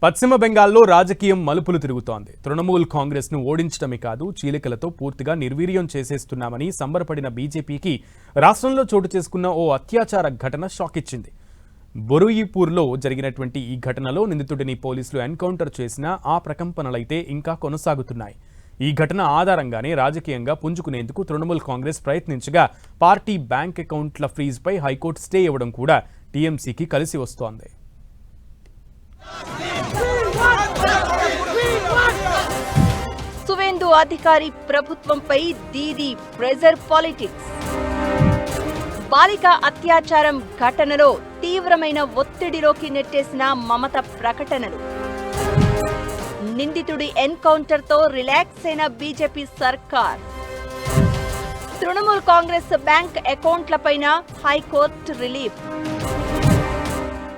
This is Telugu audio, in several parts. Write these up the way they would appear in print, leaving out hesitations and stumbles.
పశ్చిమ బెంగాల్లో రాజకీయం మలుపులు తిరుగుతోంది. తృణమూల్ కాంగ్రెస్ ను ఓడించడమే కాదు, చీలికలతో పూర్తిగా నిర్వీర్యం చేసేస్తున్నామని సంబరపడిన బీజేపీకి రాష్ట్రంలో చోటు చేసుకున్న ఓ అత్యాచార ఘటన షాక్ ఇచ్చింది. బొరుయిపూర్లో జరిగినటువంటి ఈ ఘటనలో నిందితుడిని పోలీసులు ఎన్కౌంటర్ చేసినా ఆ ప్రకంపనలైతే ఇంకా కొనసాగుతున్నాయి. ఈ ఘటన ఆధారంగానే రాజకీయంగా పుంజుకునేందుకు తృణమూల్ కాంగ్రెస్ ప్రయత్నించగా పార్టీ బ్యాంక్ అకౌంట్ల ఫ్రీజ్పై హైకోర్టు స్టే ఇవ్వడం కూడా టీఎంసీకి కలిసి వస్తోంది. సువేందు అధికారి ప్రభుత్వంపై దీదీ ప్రెజర్ పాలిటిక్స్. బాలిక అత్యాచారం ఘటనలో తీవ్రమైన ఒత్తిడిలోకి నెట్టేసిన మమత ప్రకటనలు. నిందితుడి ఎన్కౌంటర్తో రిలాక్స్ అయిన బీజేపీ సర్కార్. తృణమూల్ కాంగ్రెస్ బ్యాంక్ అకౌంట్లపైన హైకోర్టు రిలీఫ్.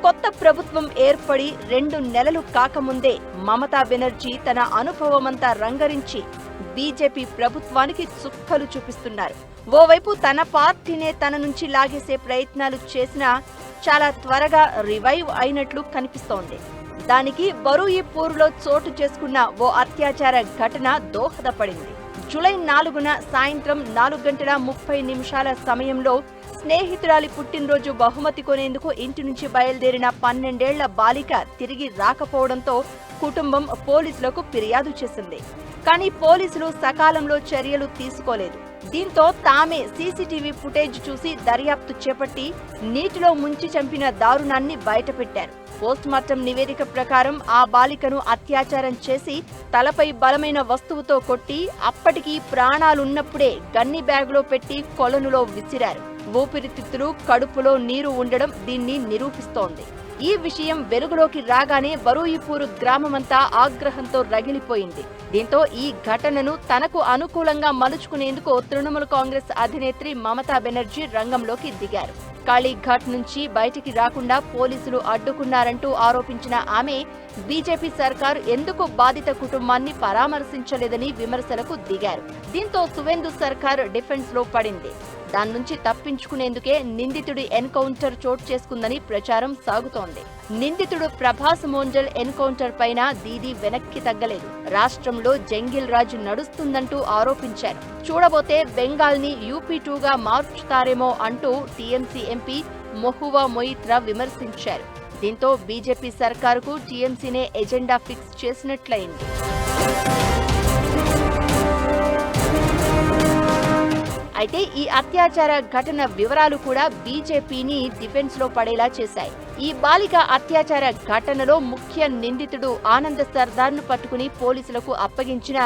కొత్త ప్రభుత్వం ఏర్పడి 2 నెలలు కాకముందే మమతా బెనర్జీ తన అనుభవమంతా రంగరించి బీజేపీ ప్రభుత్వానికి చుక్కలు చూపిస్తున్నారు. ఓవైపు తన పార్టీనే తన నుంచి లాగేసే ప్రయత్నాలు చేసినా చాలా త్వరగా రివైవ్ అయినట్లు కనిపిస్తోంది. దానికి బరుయిపూర్లో చోటు చేసుకున్న ఓ అత్యాచార ఘటన దోహదపడింది. జూలై 4న సాయంత్రం 4:30 సమయంలో స్నేహితురాలి పుట్టినరోజు బహుమతి కొనేందుకు ఇంటి నుంచి బయలుదేరిన 12 ఏళ్ల బాలిక తిరిగి రాకపోవడంతో కుటుంబం పోలీసులకు ఫిర్యాదు చేసింది. కానీ పోలీసులు సకాలంలో చర్యలు తీసుకోలేదు. దీంతో తామే సీసీటీవీ ఫుటేజ్ చూసి దర్యాప్తు చేపట్టి నీటిలో ముంచి చంపిన దారుణాన్ని బయటపెట్టారు. పోస్ట్మార్టం నివేదిక ప్రకారం ఆ బాలికను అత్యాచారం చేసి తలపై బలమైన వస్తువుతో కొట్టి అప్పటికి ప్రాణాలున్నప్పుడే గన్ని బ్యాగ్లో పెట్టి కొలనులో విసిరారు. ఊపిరితిత్తులు, కడుపులో నీరు ఉండడం దీన్ని నిరూపిస్తోంది. ఈ విషయం వెలుగులోకి రాగానే బరుయిపూర్ గ్రామమంతా ఆగ్రహంతో రగిలిపోయింది. దీంతో ఈ ఘటనను తనకు అనుకూలంగా మలుచుకునేందుకు తృణమూల్ కాంగ్రెస్ అధినేత్రి మమతా బెనర్జీ రంగంలోకి దిగారు. కాళీఘాట్ నుంచి బయటికి రాకుండా పోలీసులు అడ్డుకున్నారంటూ ఆరోపించిన ఆమె బీజేపీ సర్కార్ ఎందుకు బాధిత కుటుంబాన్ని పరామర్శించలేదని విమర్శలకు దిగారు. దీంతో సువేందు సర్కార్ డిఫెన్స్ లో పడింది. దాని నుంచి తప్పించుకునేందుకే నిందితుడి ఎన్కౌంటర్ చోటు చేసుకుందని ప్రచారం సాగుతోంది. నిందితుడు ప్రభాస్ మోంజల్ ఎన్కౌంటర్ పైన దీదీ వెనక్కి తగ్గలేదు. రాష్ట్రంలో జంగిల్ రాజ్ నడుస్తుందంటూ ఆరోపించారు. చూడబోతే బెంగాల్ ని యూపీ2గా మార్చుతారేమో అంటూ టీఎంసీ ఎంపీ మహువా మొయిత్రా విమర్శించారు. దీంతో బీజేపీ సర్కారుకు టీఎంసీనే ఎజెండా ఫిక్స్ చేసినట్లయింది. అయితే ఈ అత్యాచార ఘటన వివరాలు కూడా బీజేపీని డిఫెన్స్ లో పడేలా చేశాయి. ఈ బాలిక అత్యాచార ఘటనలో ముఖ్య నిందితుడు ఆనంద్ సర్దార్ను పట్టుకుని పోలీసులకు అప్పగించిన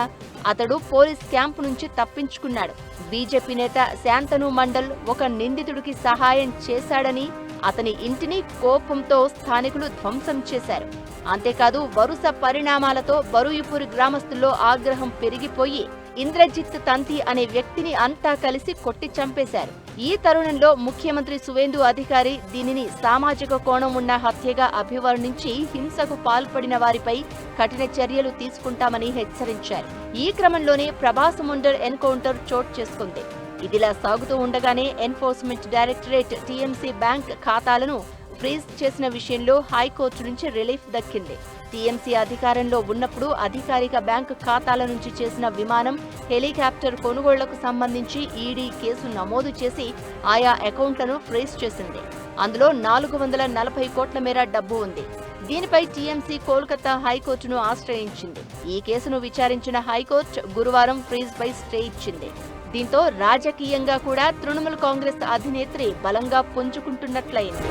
అతడు పోలీస్ క్యాంపు నుంచి తప్పించుకున్నాడు. బీజేపీ నేత శాంతను మండల్ ఒక నిందితుడికి సహాయం చేశాడని అతని ఇంటిని కోపంతో స్థానికులు ధ్వంసం చేశారు. అంతేకాదు వరుస పరిణామాలతో బరుయిపూర్ గ్రామస్తుల్లో ఆగ్రహం పెరిగిపోయి ఇంద్రజిత్ తంతి అనే వ్యక్తిని అంతా కలిసి కొట్టి చంపేశారు. ఈ తరుణంలో ముఖ్యమంత్రి సువేందు అధికారి దీనిని సామాజిక కోణం ఉన్న హత్యగా అభివర్ణించి హింసకు పాల్పడిన వారిపై కఠిన చర్యలు తీసుకుంటామని హెచ్చరించారు. ఈ క్రమంలోనే ప్రభాస్ ముండల్ ఎన్కౌంటర్ చోటు చేసుకుంది. ఇదిలా సాగుతూ ఉండగానే ఎన్ఫోర్స్మెంట్ డైరెక్టరేట్ టీఎంసీ బ్యాంక్ ఖాతాలను ఫ్రీజ్ చేసిన విషయంలో హైకోర్టు నుంచి రిలీఫ్ దక్కింది. టీఎంసీ అధికారంలో ఉన్నప్పుడు అధికారిక బ్యాంకు ఖాతాల నుంచి చేసిన విమానం, హెలికాప్టర్ కొనుగోళ్లకు సంబంధించి ఈడీ కేసు నమోదు చేసి ఆయా అకౌంట్లను ఫ్రీజ్ చేసింది. అందులో 440 కోట్ల మేర డబ్బు ఉంది. దీనిపై టీఎంసీ కోల్కతా హైకోర్టును ఆశ్రయించింది. ఈ కేసును విచారించిన హైకోర్టు గురువారం ఫ్రీజ్ పై స్టే ఇచ్చింది. దీంతో రాజకీయంగా కూడా తృణమూల్ కాంగ్రెస్ అధినేత్రి బలంగా పుంజుకుంటున్నట్లయింది.